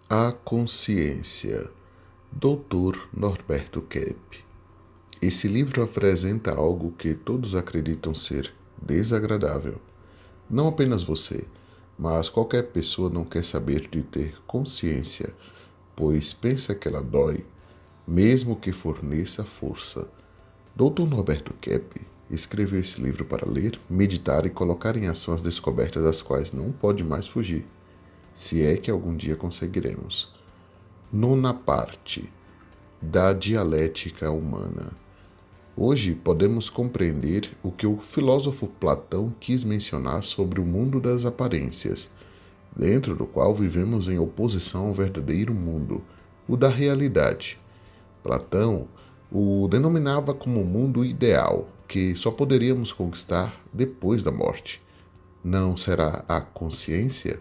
A Consciência, Dr. Norberto Kepp. Esse livro apresenta algo que todos acreditam ser desagradável. Não apenas você, mas qualquer pessoa não quer saber de ter consciência, pois pensa que ela dói, mesmo que forneça força. Dr. Norberto Kepp escreveu esse livro para ler, meditar e colocar em ação as descobertas das quais não pode mais fugir, se é que algum dia conseguiremos. Nona parte da dialética humana. Hoje podemos compreender o que o filósofo Platão quis mencionar sobre o mundo das aparências, dentro do qual vivemos em oposição ao verdadeiro mundo, o da realidade. Platão o denominava como mundo ideal, que só poderíamos conquistar depois da morte. Não será a consciência?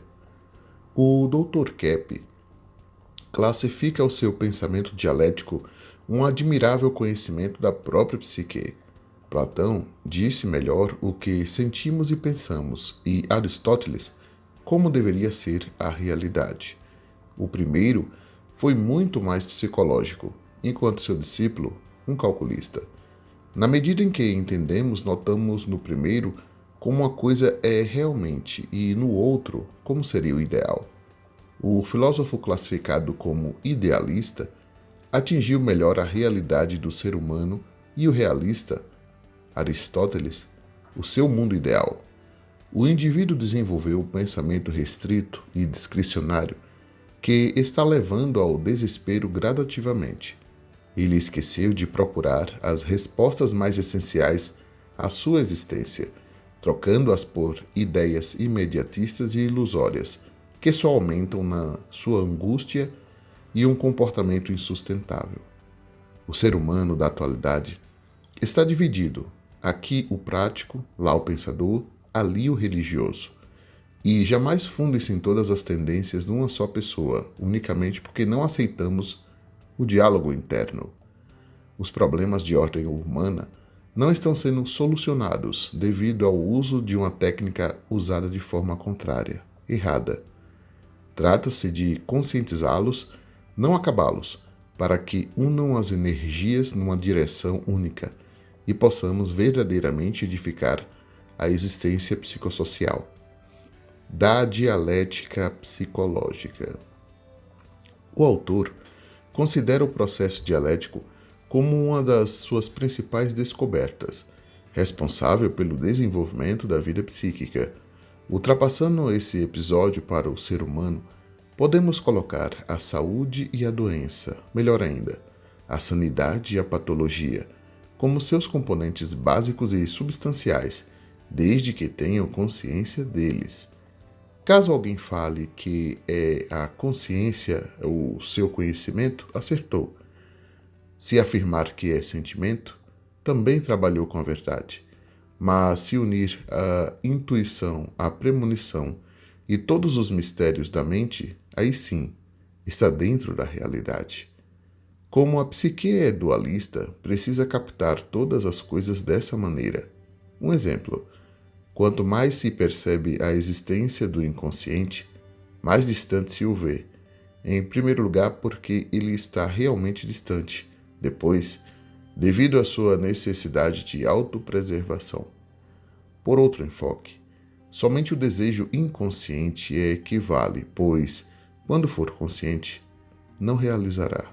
O Dr. Kepp classifica o seu pensamento dialético um admirável conhecimento da própria psique. Platão disse melhor o que sentimos e pensamos, e Aristóteles como deveria ser a realidade. O primeiro foi muito mais psicológico, enquanto seu discípulo, um calculista. Na medida em que entendemos, notamos no primeiro como a coisa é realmente e no outro como seria o ideal. O filósofo classificado como idealista atingiu melhor a realidade do ser humano e o realista, Aristóteles, o seu mundo ideal. O indivíduo desenvolveu o pensamento restrito e discricionário que está levando ao desespero gradativamente. Ele esqueceu de procurar as respostas mais essenciais à sua existência, trocando-as por ideias imediatistas e ilusórias, que só aumentam na sua angústia e um comportamento insustentável. O ser humano da atualidade está dividido, aqui o prático, lá o pensador, ali o religioso. E jamais funde-se em todas as tendências numa só pessoa, unicamente porque não aceitamos o diálogo interno. Os problemas de ordem humana não estão sendo solucionados devido ao uso de uma técnica usada de forma contrária, errada. Trata-se de conscientizá-los, não acabá-los, para que unam as energias numa direção única e possamos verdadeiramente edificar a existência psicossocial. Da dialética psicológica. O autor considera o processo dialético como uma das suas principais descobertas, responsável pelo desenvolvimento da vida psíquica. Ultrapassando esse episódio para o ser humano, podemos colocar a saúde e a doença, melhor ainda, a sanidade e a patologia, como seus componentes básicos e substanciais, desde que tenham consciência deles. Caso alguém fale que é a consciência o seu conhecimento, acertou. Se afirmar que é sentimento, também trabalhou com a verdade. Mas se unir a intuição, a premonição e todos os mistérios da mente, aí sim, está dentro da realidade. Como a psique é dualista, precisa captar todas as coisas dessa maneira. Um exemplo: quanto mais se percebe a existência do inconsciente, mais distante se o vê. Em primeiro lugar, porque ele está realmente distante. Depois, devido à sua necessidade de autopreservação. Por outro enfoque, somente o desejo inconsciente é que vale, pois, quando for consciente, não realizará.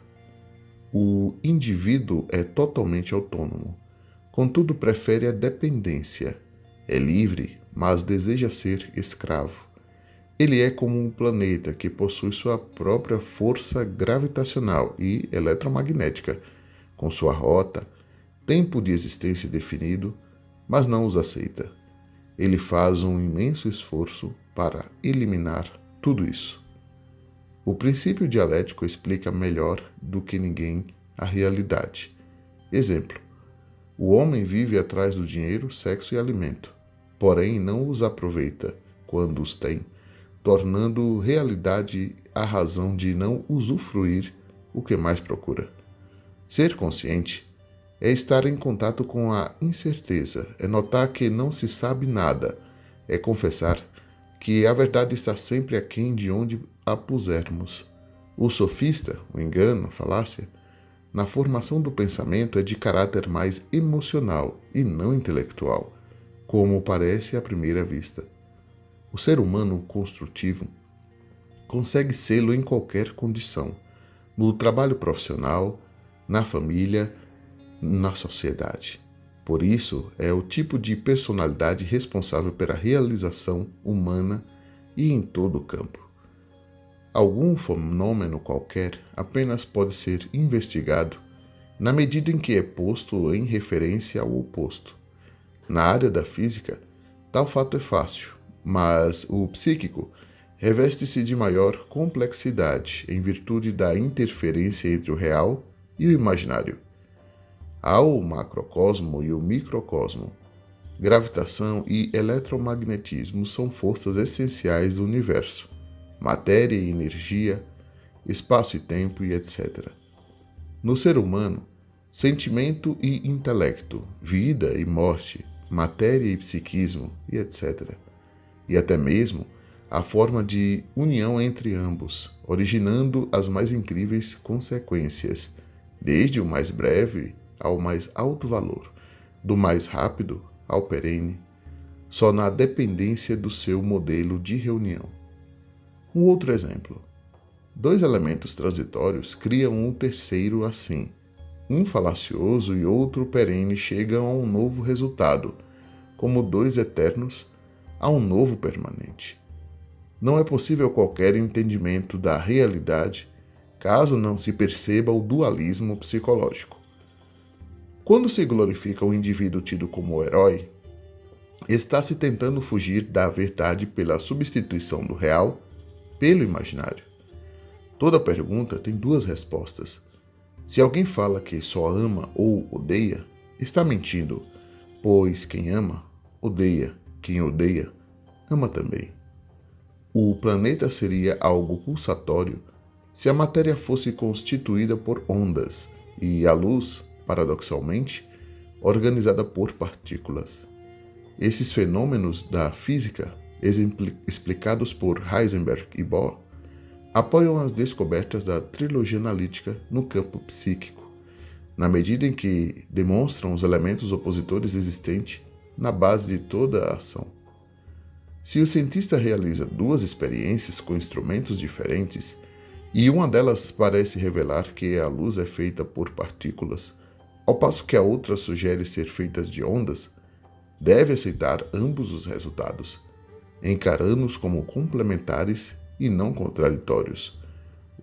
O indivíduo é totalmente autônomo, contudo prefere a dependência. É livre, mas deseja ser escravo. Ele é como um planeta que possui sua própria força gravitacional e eletromagnética, com sua rota, tempo de existência definido, mas não os aceita. Ele faz um imenso esforço para eliminar tudo isso. O princípio dialético explica melhor do que ninguém a realidade. Exemplo: o homem vive atrás do dinheiro, sexo e alimento, porém não os aproveita quando os tem, tornando realidade a razão de não usufruir o que mais procura. Ser consciente é estar em contato com a incerteza, é notar que não se sabe nada, é confessar que a verdade está sempre aquém de onde a pusermos. O sofista, o engano, a falácia, na formação do pensamento é de caráter mais emocional e não intelectual, como parece à primeira vista. O ser humano construtivo consegue sê-lo em qualquer condição, no trabalho profissional, na família, na sociedade. Por isso, é o tipo de personalidade responsável pela realização humana e em todo o campo. Algum fenômeno qualquer apenas pode ser investigado na medida em que é posto em referência ao oposto. Na área da física, tal fato é fácil, mas o psíquico reveste-se de maior complexidade em virtude da interferência entre o real e o imaginário. Há o macrocosmo e o microcosmo. Gravitação e eletromagnetismo são forças essenciais do universo, matéria e energia, espaço e tempo e etc. No ser humano, sentimento e intelecto, vida e morte, matéria e psiquismo e etc. E até mesmo a forma de união entre ambos, originando as mais incríveis consequências, desde o mais breve ao mais alto valor, do mais rápido ao perene, só na dependência do seu modelo de reunião. Um outro exemplo. Dois elementos transitórios criam um terceiro assim. Um falacioso e outro perene chegam a um novo resultado, como dois eternos a um novo permanente. Não é possível qualquer entendimento da realidade caso não se perceba o dualismo psicológico. Quando se glorifica o indivíduo tido como herói, está se tentando fugir da verdade pela substituição do real pelo imaginário. Toda pergunta tem duas respostas. Se alguém fala que só ama ou odeia, está mentindo, pois quem ama, odeia. Quem odeia, ama também. O planeta seria algo pulsatório se a matéria fosse constituída por ondas e a luz, paradoxalmente, organizada por partículas. Esses fenômenos da física, explicados por Heisenberg e Bohr, apoiam as descobertas da trilogia analítica no campo psíquico, na medida em que demonstram os elementos opositores existentes na base de toda a ação. Se o cientista realiza duas experiências com instrumentos diferentes, e uma delas parece revelar que a luz é feita por partículas, ao passo que a outra sugere ser feita de ondas, deve aceitar ambos os resultados, encarando-os como complementares e não contraditórios.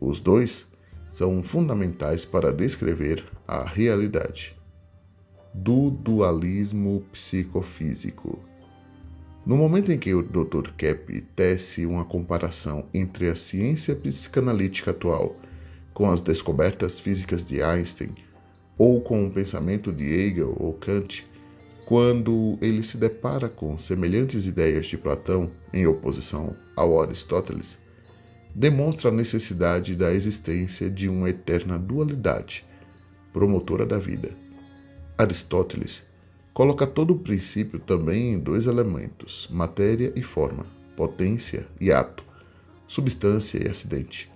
Os dois são fundamentais para descrever a realidade. Do dualismo psicofísico. No momento em que o Dr. Kepp tece uma comparação entre a ciência psicanalítica atual com as descobertas físicas de Einstein ou com o pensamento de Hegel ou Kant, quando ele se depara com semelhantes ideias de Platão em oposição ao Aristóteles, demonstra a necessidade da existência de uma eterna dualidade, promotora da vida. Aristóteles coloca todo o princípio também em dois elementos, matéria e forma, potência e ato, substância e acidente.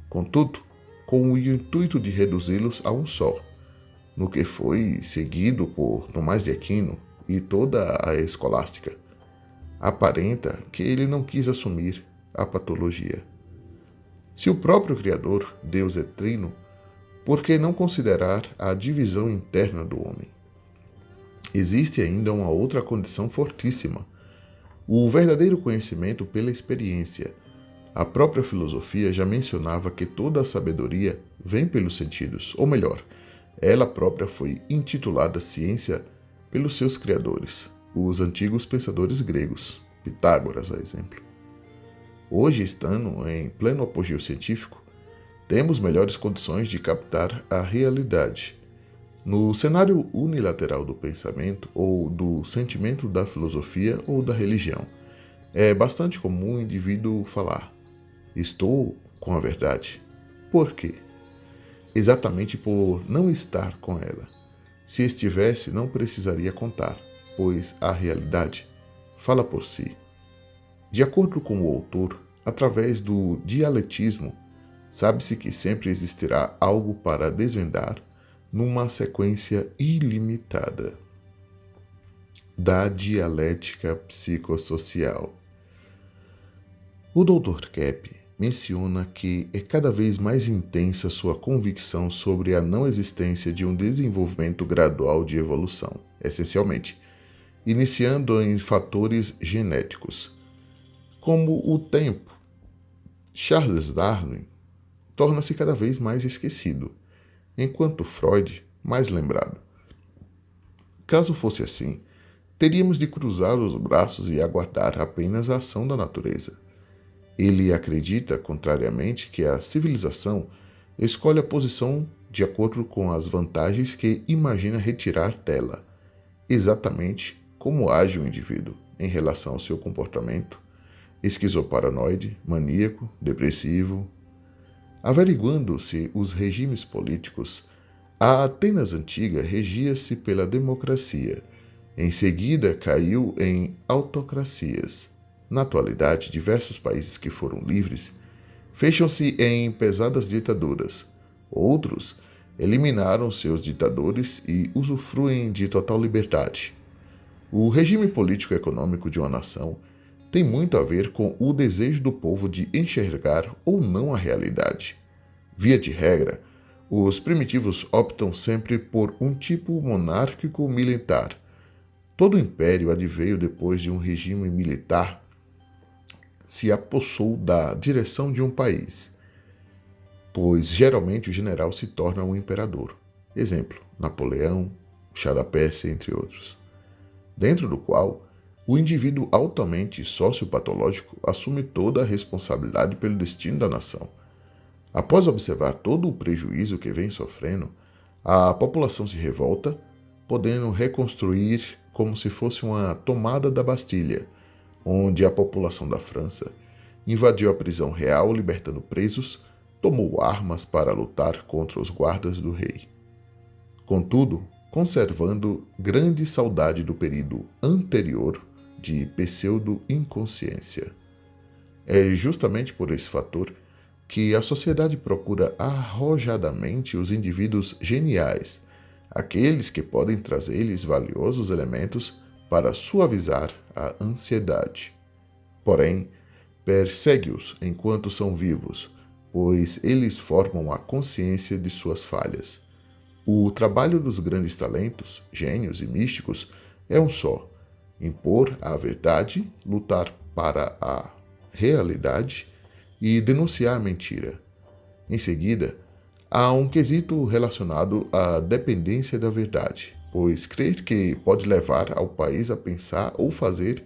Contudo, com o intuito de reduzi-los a um só, no que foi seguido por Tomás de Aquino e toda a escolástica. Aparenta que ele não quis assumir a patologia. Se o próprio Criador, Deus é trino, por que não considerar a divisão interna do homem? Existe ainda uma outra condição fortíssima: o verdadeiro conhecimento pela experiência. A própria filosofia já mencionava que toda a sabedoria vem pelos sentidos, ou melhor, ela própria foi intitulada ciência pelos seus criadores, os antigos pensadores gregos, Pitágoras, a exemplo. Hoje, estando em pleno apogeu científico, temos melhores condições de captar a realidade. No cenário unilateral do pensamento, ou do sentimento da filosofia ou da religião, é bastante comum o indivíduo falar: estou com a verdade. Por quê? Exatamente por não estar com ela. Se estivesse, não precisaria contar, pois a realidade fala por si. De acordo com o autor, através do dialetismo, Sabe-se que sempre existirá algo para desvendar numa sequência ilimitada da dialética psicossocial. O Dr. Kepp menciona que é cada vez mais intensa sua convicção sobre a não existência de um desenvolvimento gradual de evolução, essencialmente, iniciando em fatores genéticos, como o tempo. Charles Darwin torna-se cada vez mais esquecido, enquanto Freud mais lembrado. Caso fosse assim, teríamos de cruzar os braços e aguardar apenas a ação da natureza. Ele acredita, contrariamente, que a civilização escolhe a posição de acordo com as vantagens que imagina retirar dela, exatamente como age o indivíduo em relação ao seu comportamento esquizoparanoide, maníaco, depressivo. Averiguando-se os regimes políticos, a Atenas antiga regia-se pela democracia. Em seguida, caiu em autocracias. Na atualidade, diversos países que foram livres fecham-se em pesadas ditaduras. Outros eliminaram seus ditadores e usufruem de total liberdade. O regime político-econômico de uma nação tem muito a ver com o desejo do povo de enxergar ou não a realidade. Via de regra, os primitivos optam sempre por um tipo monárquico militar. Todo império adveio depois de um regime militar se apossou da direção de um país, pois geralmente o general se torna um imperador. Exemplo, Napoleão, Shah da Pérsia, entre outros. Dentro do qual, o indivíduo altamente sociopatológico assume toda a responsabilidade pelo destino da nação. Após observar todo o prejuízo que vem sofrendo, a população se revolta, podendo reconstruir como se fosse uma tomada da Bastilha, onde a população da França invadiu a prisão real, libertando presos, tomou armas para lutar contra os guardas do rei. Contudo, conservando grande saudade do período anterior de pseudo-inconsciência. É justamente por esse fator que a sociedade procura arrojadamente os indivíduos geniais, aqueles que podem trazer-lhes valiosos elementos para suavizar a ansiedade. Porém, persegue-os enquanto são vivos, pois eles formam a consciência de suas falhas. O trabalho dos grandes talentos, gênios e místicos é um só: impor a verdade, lutar para a realidade e denunciar a mentira. Em seguida, há um quesito relacionado à dependência da verdade, pois crer que pode levar ao país a pensar ou fazer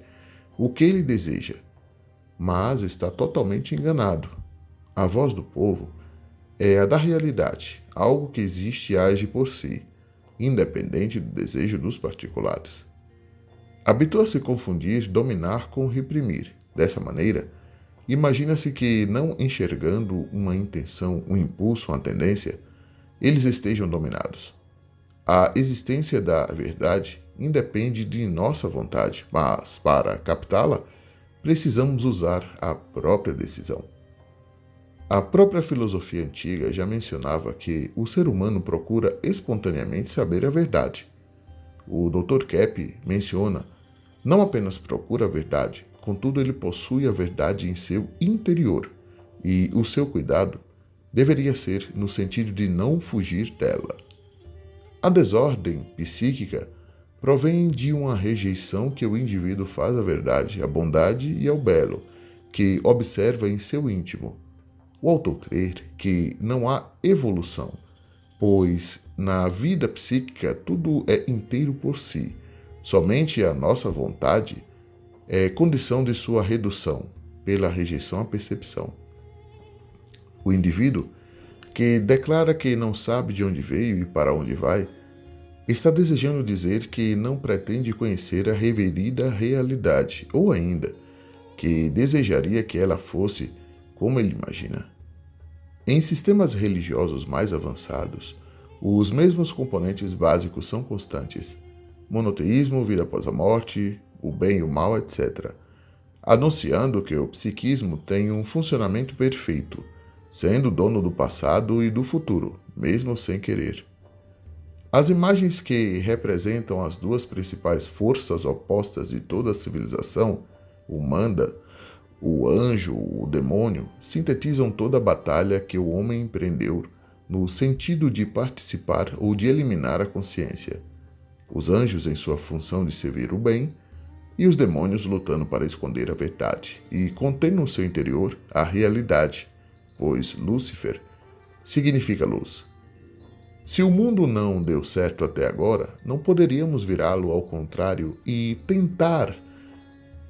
o que ele deseja, mas está totalmente enganado. A voz do povo é a da realidade, algo que existe e age por si, independente do desejo dos particulares. Habitua-se confundir dominar com reprimir. Dessa maneira, imagina-se que, não enxergando uma intenção, um impulso, uma tendência, eles estejam dominados. A existência da verdade independe de nossa vontade, mas, para captá-la, precisamos usar a própria decisão. A própria filosofia antiga já mencionava que o ser humano procura espontaneamente saber a verdade. O Dr. Kepp menciona: não apenas procura a verdade, contudo ele possui a verdade em seu interior, e o seu cuidado deveria ser no sentido de não fugir dela. A desordem psíquica provém de uma rejeição que o indivíduo faz à verdade, à bondade e ao belo, que observa em seu íntimo. O autor crê que não há evolução, pois na vida psíquica tudo é inteiro por si. Somente a nossa vontade é condição de sua redução pela rejeição à percepção. O indivíduo que declara que não sabe de onde veio e para onde vai, está desejando dizer que não pretende conhecer a reverida realidade, ou ainda, que desejaria que ela fosse como ele imagina. Em sistemas religiosos mais avançados, os mesmos componentes básicos são constantes: monoteísmo, vida após a morte, o bem e o mal, etc., anunciando que o psiquismo tem um funcionamento perfeito, sendo dono do passado e do futuro, mesmo sem querer. As imagens que representam as duas principais forças opostas de toda a civilização, o Manda, o anjo, o demônio, sintetizam toda a batalha que o homem empreendeu no sentido de participar ou de eliminar a consciência. Os anjos em sua função de servir o bem, e os demônios lutando para esconder a verdade e conter no seu interior a realidade, pois Lúcifer significa luz. Se o mundo não deu certo até agora, não poderíamos virá-lo ao contrário e tentar,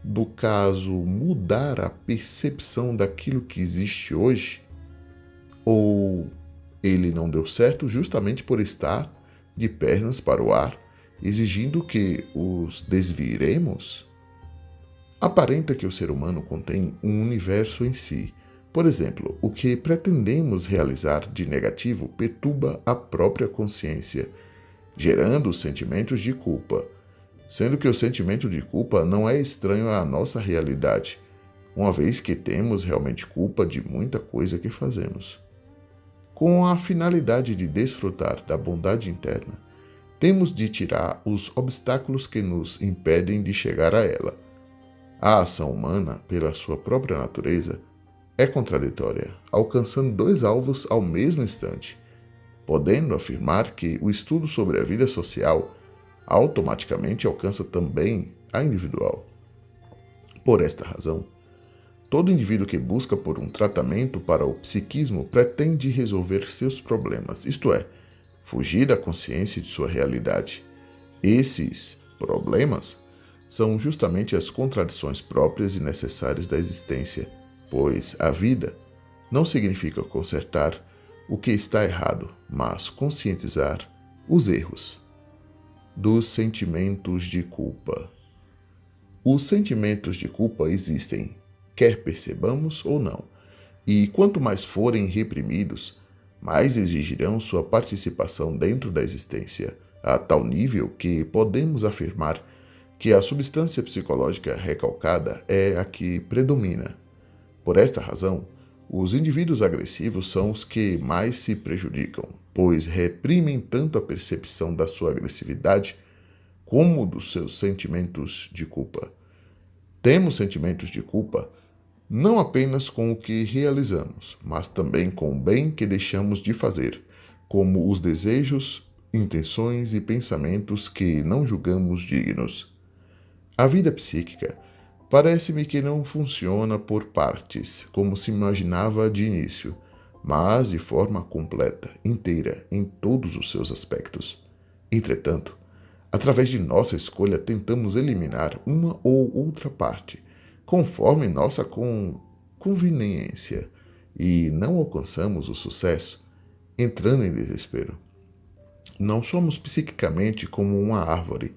no caso, mudar a percepção daquilo que existe hoje? Ou ele não deu certo justamente por estar de pernas para o ar, exigindo que os desviremos? Aparenta que o ser humano contém um universo em si. Por exemplo, o que pretendemos realizar de negativo perturba a própria consciência, gerando sentimentos de culpa, sendo que o sentimento de culpa não é estranho à nossa realidade, uma vez que temos realmente culpa de muita coisa que fazemos. Com a finalidade de desfrutar da bondade interna, temos de tirar os obstáculos que nos impedem de chegar a ela. A ação humana, pela sua própria natureza, é contraditória, alcançando dois alvos ao mesmo instante, podendo afirmar que o estudo sobre a vida social automaticamente alcança também a individual. Por esta razão, todo indivíduo que busca por um tratamento para o psiquismo pretende resolver seus problemas, isto é, fugir da consciência de sua realidade. Esses problemas são justamente as contradições próprias e necessárias da existência, pois a vida não significa consertar o que está errado, mas conscientizar os erros. Dos sentimentos de culpa. Os sentimentos de culpa existem, quer percebamos ou não, e quanto mais forem reprimidos, mais exigirão sua participação dentro da existência, a tal nível que podemos afirmar que a substância psicológica recalcada é a que predomina. Por esta razão, os indivíduos agressivos são os que mais se prejudicam, pois reprimem tanto a percepção da sua agressividade como dos seus sentimentos de culpa. Temos sentimentos de culpa não apenas com o que realizamos, mas também com o bem que deixamos de fazer, como os desejos, intenções e pensamentos que não julgamos dignos. A vida psíquica parece-me que não funciona por partes, como se imaginava de início, mas de forma completa, inteira, em todos os seus aspectos. Entretanto, através de nossa escolha tentamos eliminar uma ou outra parte, conforme nossa conveniência, e não alcançamos o sucesso, entrando em desespero. Não somos psiquicamente como uma árvore,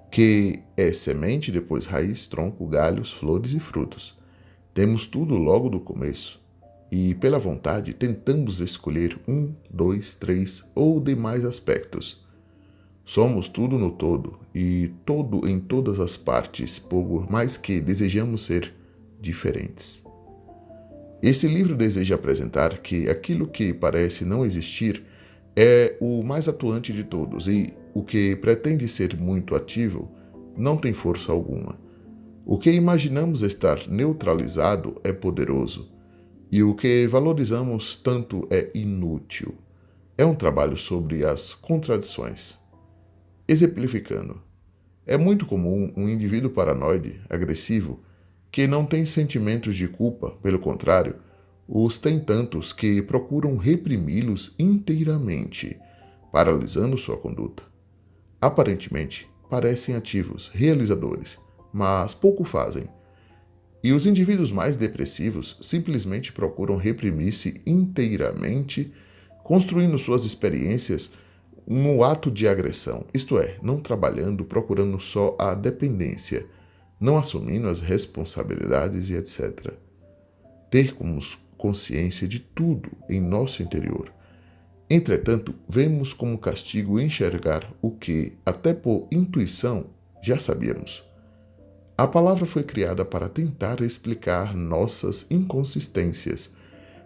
que é semente, depois raiz, tronco, galhos, flores e frutos. Temos tudo logo do começo, e pela vontade tentamos escolher 1, 2, 3 ou demais aspectos. Somos tudo no todo, e todo em todas as partes, por mais que desejamos ser diferentes. Esse livro deseja apresentar que aquilo que parece não existir é o mais atuante de todos e o que pretende ser muito ativo não tem força alguma. O que imaginamos estar neutralizado é poderoso e o que valorizamos tanto é inútil. É um trabalho sobre as contradições. Exemplificando, é muito comum um indivíduo paranoide, agressivo, que não tem sentimentos de culpa, pelo contrário, os tem tantos que procuram reprimi-los inteiramente, paralisando sua conduta. Aparentemente, parecem ativos, realizadores, mas pouco fazem. E os indivíduos mais depressivos simplesmente procuram reprimir-se inteiramente, construindo suas experiências no ato de agressão, isto é, não trabalhando, procurando só a dependência, não assumindo as responsabilidades e etc. Ter como consciência de tudo em nosso interior. Entretanto, vemos como castigo enxergar o que, até por intuição, já sabíamos. A palavra foi criada para tentar explicar nossas inconsistências,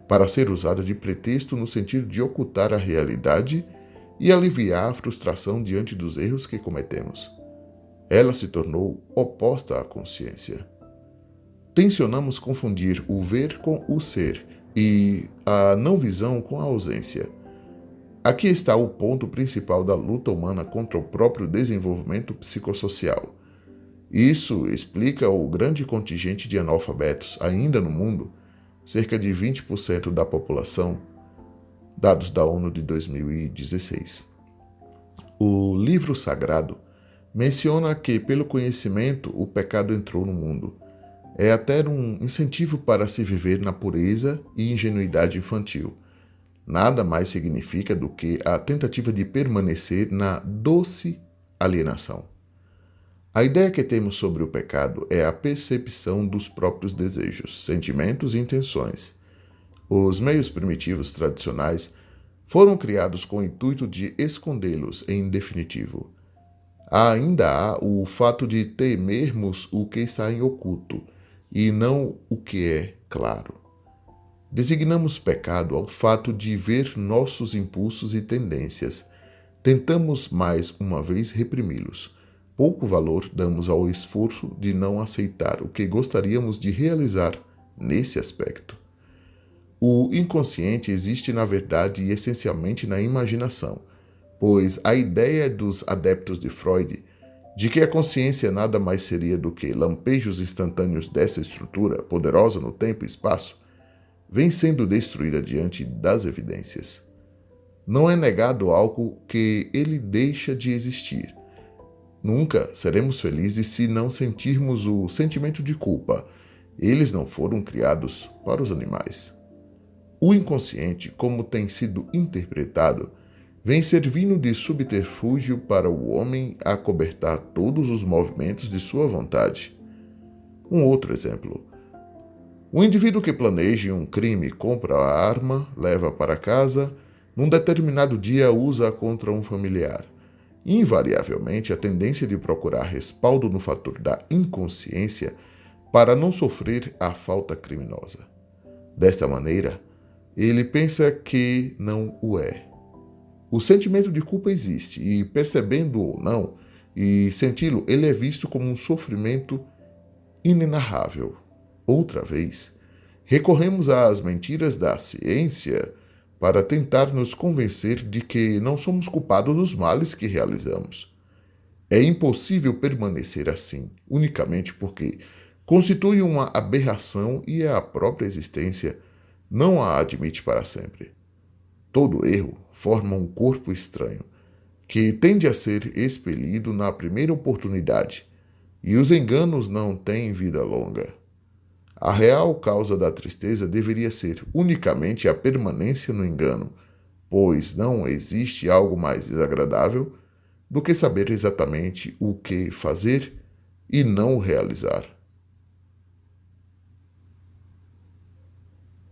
para ser usada de pretexto no sentido de ocultar a realidade e aliviar a frustração diante dos erros que cometemos. Ela se tornou oposta à consciência. Tensionamos confundir o ver com o ser e a não visão com a ausência. Aqui está o ponto principal da luta humana contra o próprio desenvolvimento psicossocial. Isso explica o grande contingente de analfabetos ainda no mundo, cerca de 20% da população, dados da ONU de 2016. O livro sagrado menciona que, pelo conhecimento, o pecado entrou no mundo. É até um incentivo para se viver na pureza e ingenuidade infantil. Nada mais significa do que a tentativa de permanecer na doce alienação. A ideia que temos sobre o pecado é a percepção dos próprios desejos, sentimentos e intenções. Os meios primitivos tradicionais foram criados com o intuito de escondê-los em definitivo. Ainda há o fato de temermos o que está em oculto e não o que é claro. Designamos pecado ao fato de ver nossos impulsos e tendências. Tentamos mais uma vez reprimi-los. Pouco valor damos ao esforço de não aceitar o que gostaríamos de realizar nesse aspecto. O inconsciente existe na verdade e essencialmente na imaginação, pois a ideia dos adeptos de Freud de que a consciência nada mais seria do que lampejos instantâneos dessa estrutura, poderosa no tempo e espaço, vem sendo destruída diante das evidências. Não é negado algo que ele deixa de existir. Nunca seremos felizes se não sentirmos o sentimento de culpa. Eles não foram criados para os animais. O inconsciente, como tem sido interpretado, vem servindo de subterfúgio para o homem acobertar todos os movimentos de sua vontade. Um outro exemplo. O indivíduo que planeja um crime compra a arma, leva para casa, num determinado dia usa contra um familiar. Invariavelmente, a tendência de procurar respaldo no fator da inconsciência para não sofrer a falta criminosa. Desta maneira, ele pensa que não o é. O sentimento de culpa existe e, percebendo ou não, e senti-lo, ele é visto como um sofrimento inenarrável. Outra vez, recorremos às mentiras da ciência para tentar nos convencer de que não somos culpados dos males que realizamos. É impossível permanecer assim, unicamente porque constitui uma aberração e a própria existência não a admite para sempre. Todo erro forma um corpo estranho, que tende a ser expelido na primeira oportunidade, e os enganos não têm vida longa. A real causa da tristeza deveria ser unicamente a permanência no engano, pois não existe algo mais desagradável do que saber exatamente o que fazer e não o realizar.